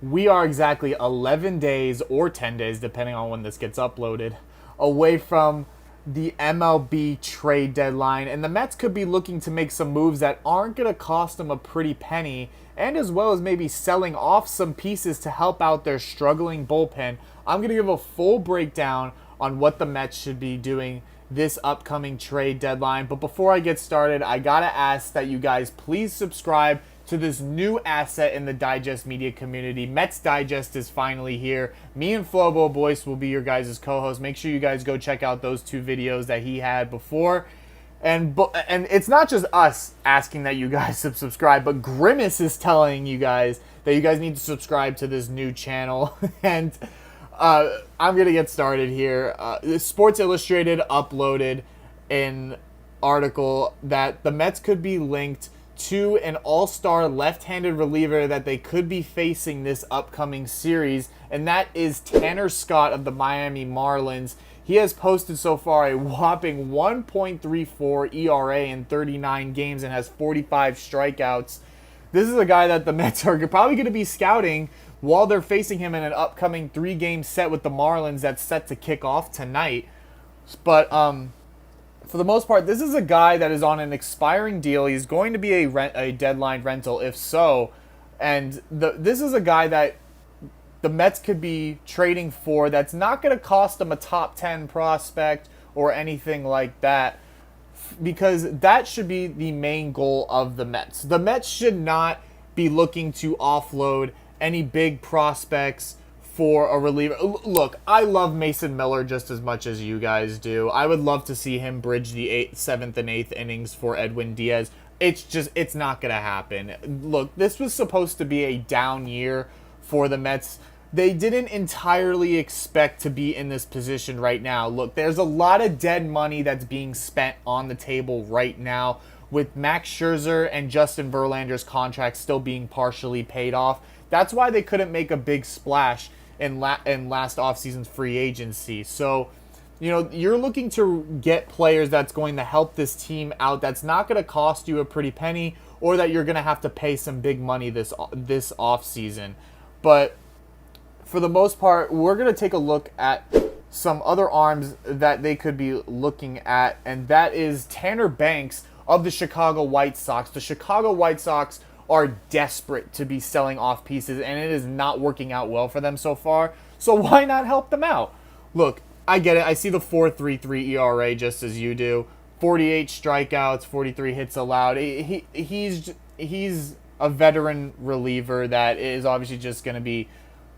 we are exactly 11 days or 10 days, depending on when this gets uploaded, away from the MLB trade deadline. And the Mets could be looking to make some moves that aren't going to cost them a pretty penny, and as well as maybe selling off some pieces to help out their struggling bullpen. I'm going to give a full breakdown on what the Mets should be doing this upcoming trade deadline. But before I get started, I gotta ask that you guys please subscribe to this new asset in the Digest media community. Mets Digest is finally here. Me and Flobo Boyce will be your guys' co-hosts. Make sure you guys go check out those two videos that he had before. And it's not just us asking that you guys subscribe, but Grimace is telling you guys that you guys need to subscribe to this new channel. And I'm going to get started here. Sports Illustrated uploaded an article that the Mets could be linked to an all-star left-handed reliever that they could be facing this upcoming series, and that is Tanner Scott of the Miami Marlins. He has posted so far a whopping 1.34 ERA in 39 games and has 45 strikeouts. This is a guy that the Mets are probably going to be scouting while they're facing him in an upcoming 3-game set with the Marlins that's set to kick off tonight. But for the most part, this is a guy that is on an expiring deal. He's going to be a deadline rental if so. And this is a guy that the Mets could be trading for that's not going to cost them a top 10 prospect or anything like that, because that should be the main goal of the Mets. The Mets should not be looking to offload any big prospects for a reliever. Look, I love Mason Miller just as much as you guys do. I would love to see him bridge the 7th and 8th innings for Edwin Diaz. It's not going to happen. Look, this was supposed to be a down year for the Mets. They didn't entirely expect to be in this position right now. Look, there's a lot of dead money that's being spent on the table right now, with Max Scherzer and Justin Verlander's contracts still being partially paid off. That's why they couldn't make a big splash in last offseason's free agency. So, you're looking to get players that's going to help this team out, that's not going to cost you a pretty penny, or that you're going to have to pay some big money this offseason. But for the most part, we're going to take a look at some other arms that they could be looking at, and that is Tanner Banks of the Chicago White Sox. The Chicago White Sox are desperate to be selling off pieces, and it is not working out well for them so far. So why not help them out? Look, I get it. I see the 4.33 ERA just as you do. 48 strikeouts, 43 hits allowed. He's a veteran reliever that is obviously just going to be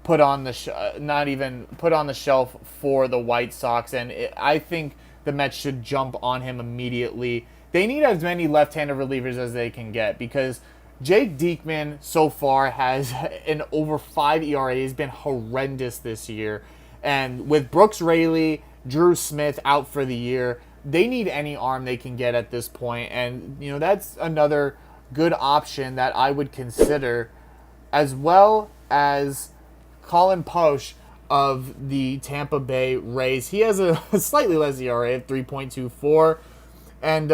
put on the not even put on the shelf for the White Sox, and I think the Mets should jump on him immediately. They need as many left-handed relievers as they can get, because Jake Diekman so far has an over 5 ERA. He's been horrendous this year. And with Brooks Raley, Drew Smith out for the year, they need any arm they can get at this point. And, that's another good option that I would consider, as well as Colin Posh of the Tampa Bay Rays. He has a slightly less ERA of 3.24 and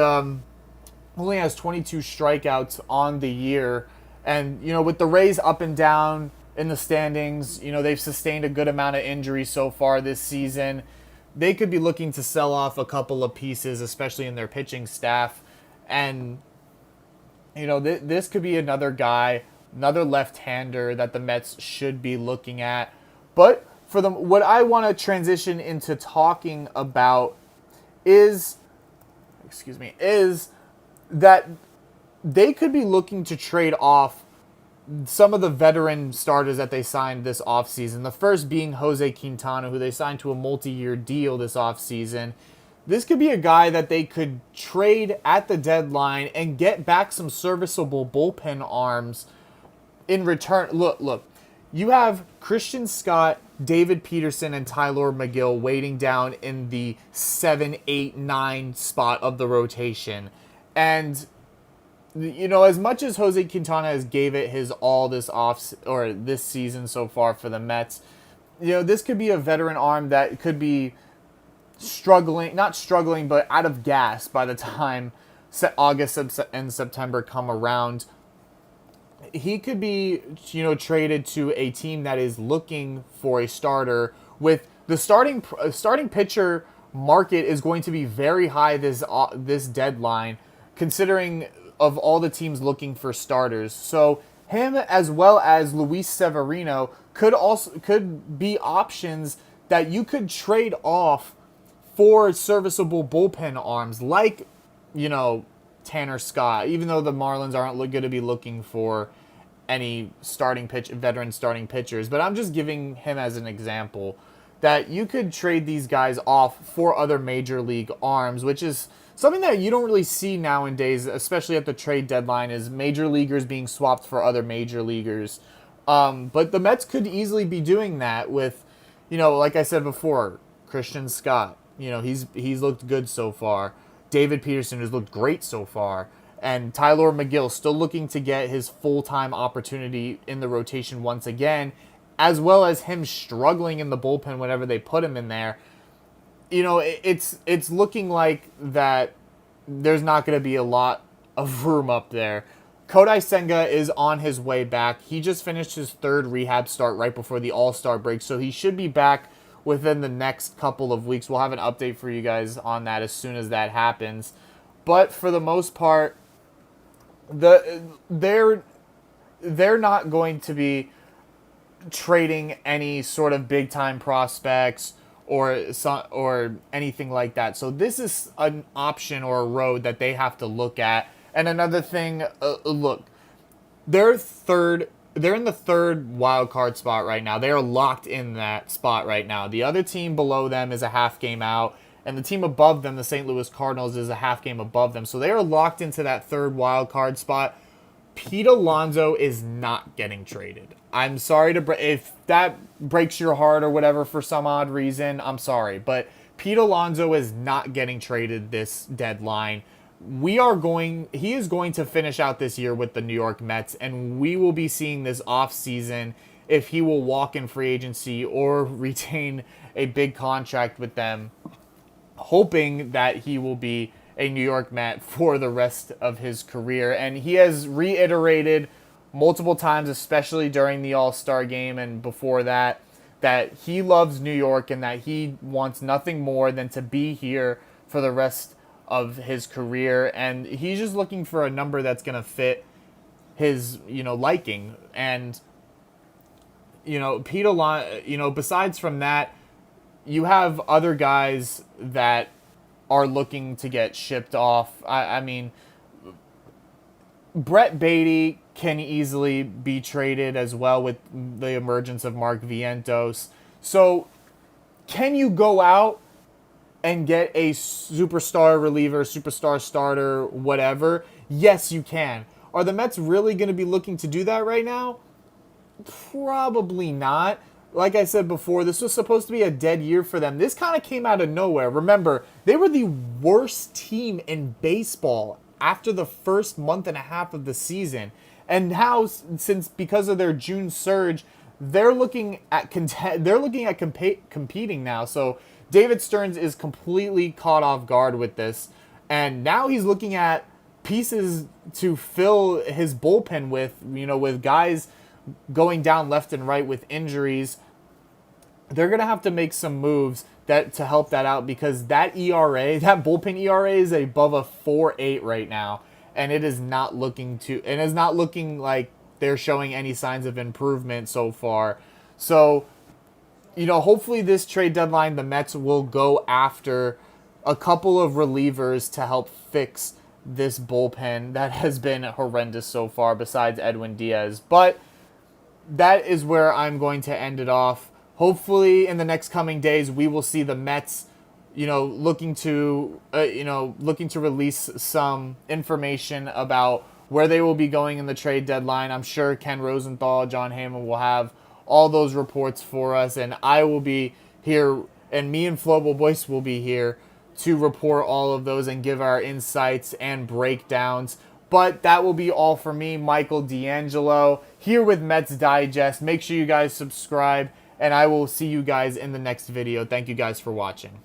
only has 22 strikeouts on the year. And, with the Rays up and down in the standings, they've sustained a good amount of injuries so far this season. They could be looking to sell off a couple of pieces, especially in their pitching staff. And, this could be another guy, another left-hander that the Mets should be looking at. But what I want to transition into talking about is that they could be looking to trade off some of the veteran starters that they signed this offseason. The first being Jose Quintana, who they signed to a multi-year deal this offseason. This could be a guy that they could trade at the deadline and get back some serviceable bullpen arms in return. Look, you have Christian Scott, David Peterson, and Tyler McGill waiting down in the 7, 8, 9 spot of the rotation. And, as much as Jose Quintana has gave it his all this season so far for the Mets, this could be a veteran arm that could be not struggling, but out of gas by the time August and September come around. he could be, traded to a team that is looking for a starter. With the starting pitcher market is going to be very high this deadline, considering of all the teams looking for starters. So him as well as Luis Severino could be options that you could trade off for serviceable bullpen arms, like, Tanner Scott, even though the Marlins aren't going to be looking for any veteran starting pitchers. But I'm just giving him as an example that you could trade these guys off for other major league arms, which is something that you don't really see nowadays, especially at the trade deadline, is major leaguers being swapped for other major leaguers. But the Mets could easily be doing that with, like I said before, Christian Scott. He's looked good so far. David Peterson has looked great so far. And Tyler McGill still looking to get his full-time opportunity in the rotation once again, as well as him struggling in the bullpen whenever they put him in there. It's looking like that there's not going to be a lot of room up there. Kodai Senga is on his way back. He just finished his third rehab start right before the All-Star break, so he should be back within the next couple of weeks. We'll have an update for you guys on that as soon as that happens. But for the most part, they're not going to be trading any sort of big time prospects or anything like that. So this is an option or a road that they have to look at. And another thing, look, they're in the third wild card spot right now. They are locked in that spot right now. The other team below them is a half game out, and the team above them, the St. Louis Cardinals, is a half game above them. So they are locked into that third wild card spot. Pete Alonso is not getting traded. I'm sorry if that breaks your heart or whatever for some odd reason, I'm sorry. But Pete Alonso is not getting traded this deadline. He is going to finish out this year with the New York Mets, and we will be seeing this offseason if he will walk in free agency or retain a big contract with them, hoping that he will be a New York Met for the rest of his career. And he has reiterated multiple times, especially during the All-Star game and before that he loves New York and that he wants nothing more than to be here for the rest of his career. And he's just looking for a number that's going to fit his, liking. And, Pete Alonso, besides from that, you have other guys that are looking to get shipped off. I mean, Brett Beatty can easily be traded as well with the emergence of Mark Vientos. So can you go out and get a superstar reliever, superstar starter, whatever? Yes, you can. Are the Mets really going to be looking to do that right now? Probably not. Like I said before, this was supposed to be a dead year for them. This kind of came out of nowhere. Remember, they were the worst team in baseball after the first month and a half of the season. And now, because of their June surge, they're looking at competing now. So David Stearns is completely caught off guard with this. And now he's looking at pieces to fill his bullpen with guys going down left and right with injuries. They're going to have to make some moves to help that out, because that bullpen ERA is above a 4.8 right now, and it is not looking like they're showing any signs of improvement so far. So, hopefully this trade deadline, the Mets will go after a couple of relievers to help fix this bullpen that has been horrendous so far, besides Edwin Diaz. But that is where I'm going to end it off. Hopefully, in the next coming days, we will see the Mets, looking to release some information about where they will be going in the trade deadline. I'm sure Ken Rosenthal, John Heyman will have all those reports for us, and I will be here, and me and Flobo Boyce will be here to report all of those and give our insights and breakdowns. But that will be all for me, Michael DeAngelo, here with Mets Digest. Make sure you guys subscribe, and I will see you guys in the next video. Thank you guys for watching.